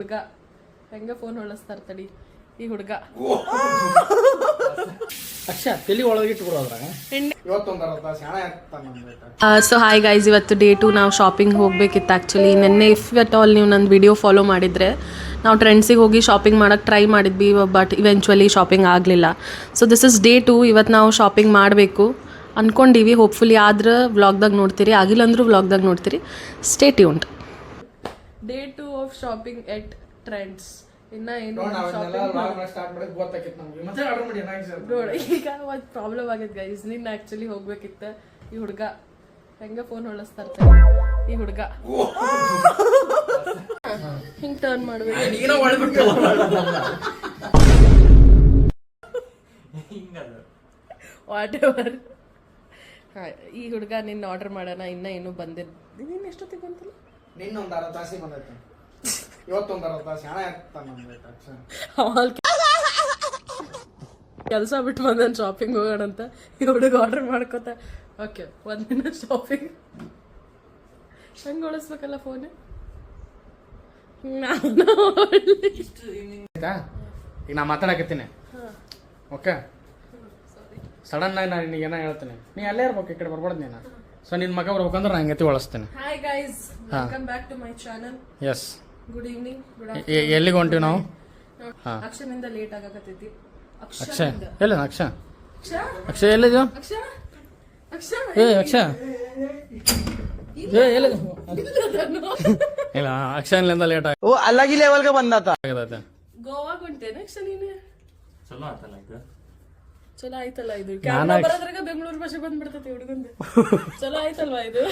ಹುಡುಗ ಹೆಂಗ ಫೋನ್ ಹೊಳಸ್ತಾರ ತಡಿ ಈ ಹುಡುಗ ಅಕ್ಷಾ ತಲೆ ಒಳಗಿಟ್ಟು ಬಿಡೋದ್ರಾಗ ಸೊ ಹಾಯ್ ಗೈಸ್, ಇವತ್ತು ಡೇ 2 ನಾವು ಶಾಪಿಂಗ್ ಹೋಗ್ಬೇಕಿತ್ತು. ಆ್ಯಕ್ಚುಲಿ ನೆನ್ನೆ ಇಫ್ ಅಟ್ ಆಲ್ ನೀವು ನನ್ನ ವಿಡಿಯೋ ಫಾಲೋ ಮಾಡಿದರೆ ನಾವು ಟ್ರೆಂಡ್ಸಿಗೆ ಹೋಗಿ ಶಾಪಿಂಗ್ ಮಾಡೋಕ್ಕೆ ಟ್ರೈ ಮಾಡಿದ್ವಿ, ಬಟ್ ಇವೆಂಚುವಲಿ ಶಾಪಿಂಗ್ ಆಗಲಿಲ್ಲ. So this is day 2. ಇವತ್ತು ನಾವು ಶಾಪಿಂಗ್ ಮಾಡಬೇಕು ಅಂದ್ಕೊಂಡೀವಿ. ಹೋಪ್ಫುಲಿ ಆದ್ರೆ ವ್ಲಾಗ್ದಾಗ ನೋಡ್ತೀರಿ, ಆಗಿಲ್ಲ ಅಂದರೂ ವ್ಲಾಗ್ದಾಗ ನೋಡ್ತೀರಿ. Stay tuned. Day 2 of shopping at trends. ಇನ್ನ ಏನು ಈಗ ಒಂದು ಪ್ರಾಬ್ಲಮ್ ಆಗೈತೆ ಗೈಸ್. ನಿನ್ನ ಆ್ಯಕ್ಚುಲಿ ಹೋಗ್ಬೇಕಿತ್ತು. ಈ ಹುಡುಗ ಹೆಂಗ ಫೋನ್ ಹೊಳಸ್ತಾರ ಈ ಹುಡುಗ ಹಿಂಗ್ ಟರ್ನ್ ಮಾಡ್ಬೇಕು. What ever. ಈ ಹುಡುಗ ನಿನ್ನ ಆರ್ಡರ್ ಮಾಡೋಣ, ಇನ್ನ ಏನು ಬಂದಿಲ್ಲ. ನಿನ್ನ ಎಷ್ಟೊತ್ತಿಗೆ ಬಂತಲ್ಲ? ನಿನ್ನೊಂದು ಅರ್ಧ ತಾಸಿಗೆ ಬಂದೈತೆ, ಇವತ್ತೊಂದು ಅರ್ಧ ತಾಸು ಹಣ ಕೆಲಸ ಬಿಟ್ಟು ಬಂದನ್ ಶಾಪಿಂಗ್ ಹೋಗೋಣ ಅಂತ. ಈ ಹುಡುಗ ಆರ್ಡರ್ ಮಾಡ್ಕೋತ ಓಕೆ ಒಂದಿನ ಶಾಪಿಂಗ್ ಹೆಂಗ್ ಉಳಿಸ್ಬೇಕಲ್ಲ ಫೋನ್. ಈಗ ನಾ ಮಾತಾಡಕತ್ತೀನಿ, ಓಕೆ? ಸಡನ್ ಆಗಿ ನಾನು ನಿನಗೆ ಏನೋ ಹೇಳ್ತೀನಿ, ನೀ ಅಲ್ಲೇ ಇರ್ಬೇಕು, ಈ ಕಡೆ ಬರ್ಬಾರ್ದು ನೀನು. ಸೊ ನಿನ್ನ ಮಗ ಬರ್ಬೇಕಂದ್ರೆ ನಾನು ಹಂಗತಿ ಒಳಸ್ತೀನಿ. Hi guys, welcome back to my channel. Yes, good evening. ಎಲ್ಲಿಗೆ ಹೊಂಟಿವಿ ನಾವು? ಅಕ್ಷನಿಂದ ಲೇಟ್ ಆಗಕತ್ತೈತಿ. ಅಕ್ಷ ಎಲ್ಲ ಅಕ್ಷ ಅಕ್ಷ ಎಲ್ಲಿದ್ಯೋ? ಏ ಅಕ್ಷ ಏ ಎಲ್ಲಿ ಇಲ್ಲ, ಅಕ್ಷನಿಂದ ಲೇಟ್ ಆಗ वो अलग ही लेवल का बंदा था. ಗೋವಾ ಹೊಂಟೇನೆ ಅಕ್ಷ ನೀನು? ಚಲೋ ಆತಲ್ಲ ಇದು. ಚಲೋ ಆಯ್ತಲ್ಲ ಇದು. ಕ್ಯಾಮ್ರಾ ಬರೋದ್ರಾಗ ಬೆಂಗಳೂರು ಭಾಷೆ ಬಂದ್ಬಿಡ್ತೈತಿ ಹುಡುಗಂದು. ಚಲೋ ಆಯ್ತಲ್ವಾ ಇದು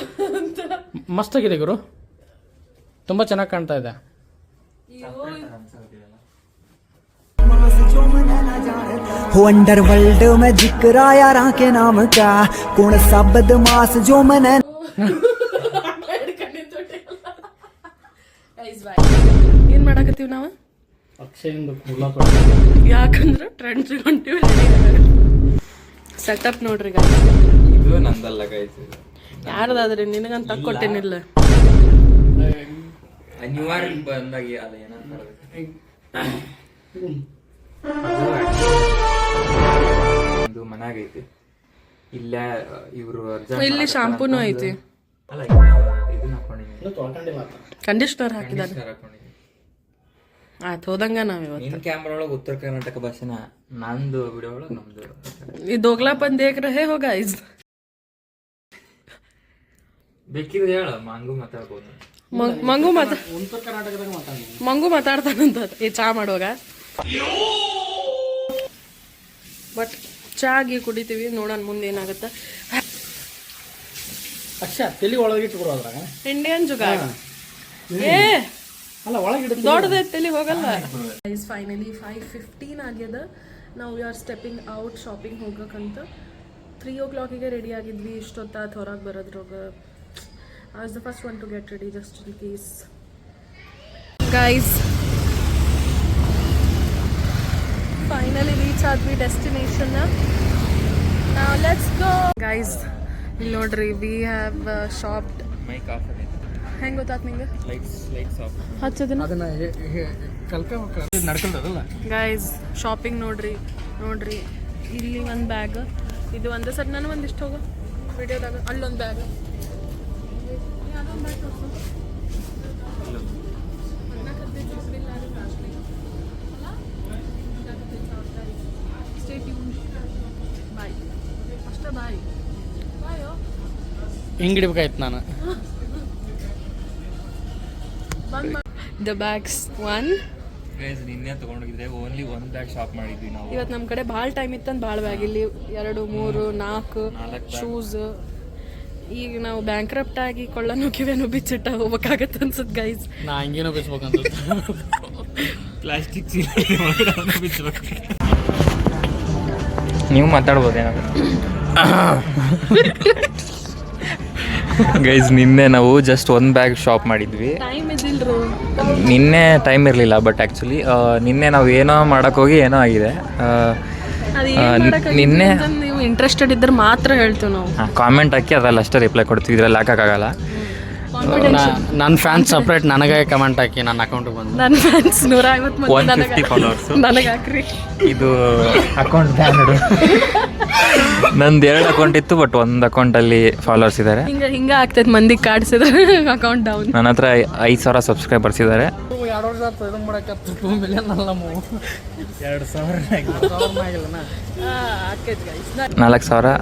ಅಂತ. ಮಸ್ತ್ ಆಗಿದೆ ಗುರು, ತುಂಬಾ ಚೆನ್ನಾಗಿ ಕಾಣ್ತಾ ಇದೆ. हो अंडरवर्ल्ड में जिक्र यारा के नाम का कौन सा बदमाश जो मन ಏನ್ ಮಾಡಾಕತ್ತೀವಿ ನಾವು? ಅಕ್ಷಯಿಂದ ಯಾಕಂದ್ರೆ ಟ್ರೆಂಡ್ಸ್ ಹೊಂಟಿವಿ. ಸೆಟಪ್ ನೋಡ್ರಿ ಇದು ನಂದಲ್ಲ ಗೈಸ್, ಯಾರದಾದ್ರಿ ನಿನಗಂತ ಕೊಟ್ಟೇನಿಲ್ಲ. ಅನಿವಾರ್ಯ ಬಂದಾಗಿ ಅದ ಏನಂತ ಒಂದು ಮನ್ಯಾಗ ಐತಿ. ಇಲ್ಲ ಇವ್ರು ಇಲ್ಲಿ ಶಾಂಪೂನು ಐತಿ, ಅಲ್ಲ ಇದನ್ನ ಹಾಕೊಂಡಿನಿ, ಕಂಡೀಷನರ್ ಹಾಕಿದಾರೆ. ಆಯ್ತು ಹೋದಂಗ ನಾವ್ ಇವತ್ತು ನಿನ್ ಕ್ಯಾಮ್ರಾ ಒಳಗ ಉತ್ತರ ಕರ್ನಾಟಕ ಭಾಷೆನ, ನಂದು ವಿಡಿಯೋ ಒಳಗ ನಮ್ದು. ಈ ದೋಗ್ಲಾ ಬಂದ್ ದೇಖ್ ರಹೇ ಹೋ ಗೈಸ್. ಬೇಕಿದ್ರೆ ಹೇಳ, ಮಂಗು ಮಾತಾಡ್ಬೋದು. ಉತ್ತರ ಕರ್ನಾಟಕದಾಗ ಮಾತಾಡಿ ಮಂಗು ಮಾತಾಡ್ತಾನಂತ ಈ ಚಾ ಮಾಡುವಾಗ. ಬಟ್ ಚಾಗಿ ಕುಡಿತೀವಿ, ನೋಡೋಣ ಮುಂದೆ ಏನಾಗತ್ತ. ಅಕ್ಷ ತಲೆ ಒಳಗಿಟ್ಟು ಬಿಡೋದ್ರಾಗ ಇಂಡಿಯನ್ ಜುಗಾಡ್ ಏ ಅಲ್ಲ ಒಳಗಿಡ ದೊಡ್ಡದ ತಲೆ ಹೋಗಲ್ಲ. ಗೈಸ್ ಫೈನಲಿ 5:15 ಆಗ್ಯದ. ನಾವು we are stepping out shopping ಹೋಗಕ್ಕಂತ. 3 o'clock ರೆಡಿ ಆಗಿದ್ವಿ. ಇಷ್ಟೊತ್ತಾತ್ ಹೊರಗೆ ಬರೋದ್ರಾಗ. I was the first one to get ready just in case. Guys, finally reach our destination. Now let's go. Guys, ಇಲ್ಲಿ ನೋಡ್ರಿ, we have shopped. Mic off ಆಗೈತೆ. ಹೆಂಗ್ ಗೊತ್ತಾತ್ ನಿಂಗೆ? ಲೈಟ್ಸ್ ಆಫ್ ಹಚ್ಚೋದನ್ನ ಅದನ್ನ ನಡ್ಕೊಳ್ತದಲ್ಲ. ಗೈಸ್ ಶಾಪಿಂಗ್ ನೋಡ್ರಿ ಇಲ್ಲಿ ಒಂದು ಬ್ಯಾಗ್, ಇದು ಒಂದೇ ಸರ್. ನಾನು ಒಂದಿಷ್ಟು ಹೋಗೋ ವಿಡಿಯೋದಾಗ ಅಲ್ಲೊಂದು ಬ್ಯಾಗ್, ಬಾಯ್ ಅಷ್ಟೇ. ಬಾಯ್ ಬಾಯೋ ಹಿಂಗಿಡ್ಬೇಕಾಯ್ತು ನಾನು. The bags one. ಗೈಸ್ ನಿನ್ನೆ ತಗೊಂಡೋಗಿದ್ರೆ ಓನ್ಲಿ ಒಂದು ಬ್ಯಾಗ್ ಶಾಪ್ ಮಾಡಿದ್ವಿ ನಾವು. ಇವತ್ತು ನಮ್ಮ ಕಡೆ ಭಾಳ ಟೈಮ್ ಇತ್ತಂತ ಭಾಳ ಬ್ಯಾಗ್, ಇಲ್ಲಿ 2, 3, 4 ಶೂಸ್. ಈಗ ನಾವು ಬ್ಯಾಂಕ್ರಪ್ಟ್ ಆಗಿ ಕೊಳ್ಳನೂ ಕಿವೇನೋ ಬಿಚ್ಚಿಟ್ಟ ಹೋಗ್ಬೇಕಾಗತ್ತೆ ಅನ್ಸುತ್ತೆ ಗೈಸ್. ನಾ ಹಂಗೇನೋ ಬಿಸ್ಬೇಕಂತ ಪ್ಲಾಸ್ಟಿಕ್ ಚೀಲ ಬಿಚ್ಚಬೇಕು. ನೀವು ಮಾತಾಡ್ಬೋದೇನಾದ್ರು? ಗೈಸ್ ನಿನ್ನೆ ನಾವು ಜಸ್ಟ್ ಒಂದು ಬ್ಯಾಗ್ ಶಾಪ್ ಮಾಡಿದ್ವಿ. ಟೈಮ್ ಇದ್ದಿಲ್ರು, ನಿನ್ನೆ ಟೈಮ್ ಇರಲಿಲ್ಲ. ಬಟ್ ಆ್ಯಕ್ಚುಲಿ ನಿನ್ನೆ ನಾವು ಏನೋ ಮಾಡೋಕ್ಕೋಗಿ ಏನೋ ಆಗಿದೆ. ನಿನ್ನೆ ನೀವು ಇಂಟ್ರೆಸ್ಟೆಡ್ ಇದ್ರೆ ಮಾತ್ರ ಹೇಳ್ತೀವಿ ನಾವು. ಕಾಮೆಂಟ್ ಹಾಕಿ ಅದ್ರಲ್ಲಿ ಅಷ್ಟೇ ರಿಪ್ಲೈ ಕೊಡ್ತೀವಿ, ಇದ್ರಲ್ಲಿ ಹಾಕೋಕ್ಕಾಗಲ್ಲ. ನನ್ನ ಫ್ಯಾನ್ಸ್ ಸಪ್ರೇಟ್ ನನಗೆ ಕಮೆಂಟ್ ಹಾಕಿ ನನ್ನ ಅಕೌಂಟಿಗೆ ಬಂದು. ನನ್ನ ಫ್ಯಾನ್ಸ್ 150 ಮಂದಿ 150 ಫಾಲೋವರ್ಸು. ನನಗೆ ಹಾಕ್ರಿ. ಇದು ಅಕೌಂಟ್ ಬ್ಯಾನ್. ನಂದು 2 ಅಕೌಂಟ್ ಇತ್ತು, ಬಟ್ ಒಂದು ಅಕೌಂಟಲ್ಲಿ ಫಾಲೋವರ್ಸ್ ಇದ್ದಾರೆ. ಹಿಂಗೆ ಆಗ್ತೈತೆ ಮಂದಿ ಕಾಡ್ಸಿದ್ರೆ ಅಕೌಂಟ್ ಡೌನ್. ನನ್ನ ಹತ್ರ 5,000 ಸಬ್ಸ್ಕ್ರೈಬರ್ಸ್ ಇದ್ದಾರೆ. 2 ವರ್ಷ ಆಯ್ತು ಇದನ್ನು ಮಾಡಕ್ಕೆ 2 ಮಿಲಿಯನ್ ಅಲ್ಲ ನಾವು 2,000 ಆಗಿಲ್ಲನಾ 4,000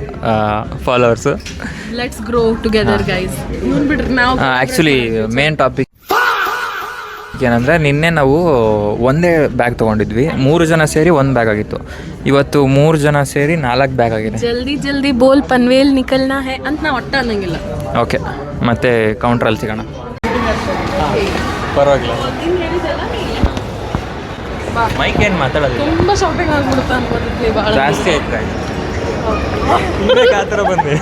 followers. Let's grow together guys. ಬಿಡ್ರಿ ನಾವು ಆ್ಯಕ್ಚುಲಿ ಮೇನ್ ಟಾಪಿಕ್ ಏನಂದರೆ, ನಿನ್ನೆ ನಾವು ಒಂದೇ ಬ್ಯಾಗ್ ತೊಗೊಂಡಿದ್ವಿ. 3 ಜನ ಸೇರಿ 1 ಬ್ಯಾಗ್ ಆಗಿತ್ತು. ಇವತ್ತು 3 ಜನ ಸೇರಿ 4 ಬ್ಯಾಗ್ ಆಗಿದೆ. ಜಲ್ದಿ ಜಲ್ದಿ ಬೋಲ್ ಪನ್ವೇಲ್ ನಿಕಲ್ನಾ ಹೇ ಅಂತ ನಾ ಒಟ್ಟ ಅನ್ನಂಗಿಲ್ಲ. ಓಕೆ, ಮತ್ತೆ ಕೌಂಟ್ರಲ್ಲಿ ಸಿಗೋಣ. ಪರವಾಗಿಲ್ಲ, ಮೈಕ್ ಏನು ಮಾತಾಡೋದು ತುಂಬ ಶಾಪಿಂಗ್ ಆಗ್ಬಿಡುತ್ತೆ ಅನ್ಕೋತಿದ್ವಿ ಭಾಳ ಜಾಸ್ತಿ ಆಯ್ತು. ಆ ಥರ ಬಂದೆ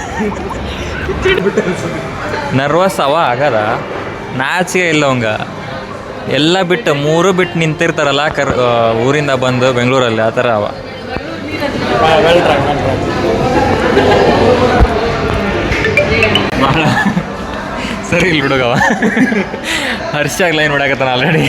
ನರ್ವಸ್ ಅವ ಆಗದ, ನಾಚಿಗೆ ಇಲ್ಲ ಅವಂಗ. ಎಲ್ಲ ಬಿಟ್ಟು 3 ಬಿಟ್ಟು ನಿಂತಿರ್ತಾರಲ್ಲ ಊರಿಂದ ಬಂದು ಬೆಂಗಳೂರಲ್ಲಿ, ಆ ಥರ ಅವ. ಭಾಳ ಸರಿ ಇಲ್ಲ ಹುಡುಗವ. ಹರ್ಷಾಗಿ ಲೈನ್ ಹೊಡಕತ್ತಾನ ಆಲ್ರೆಡಿ.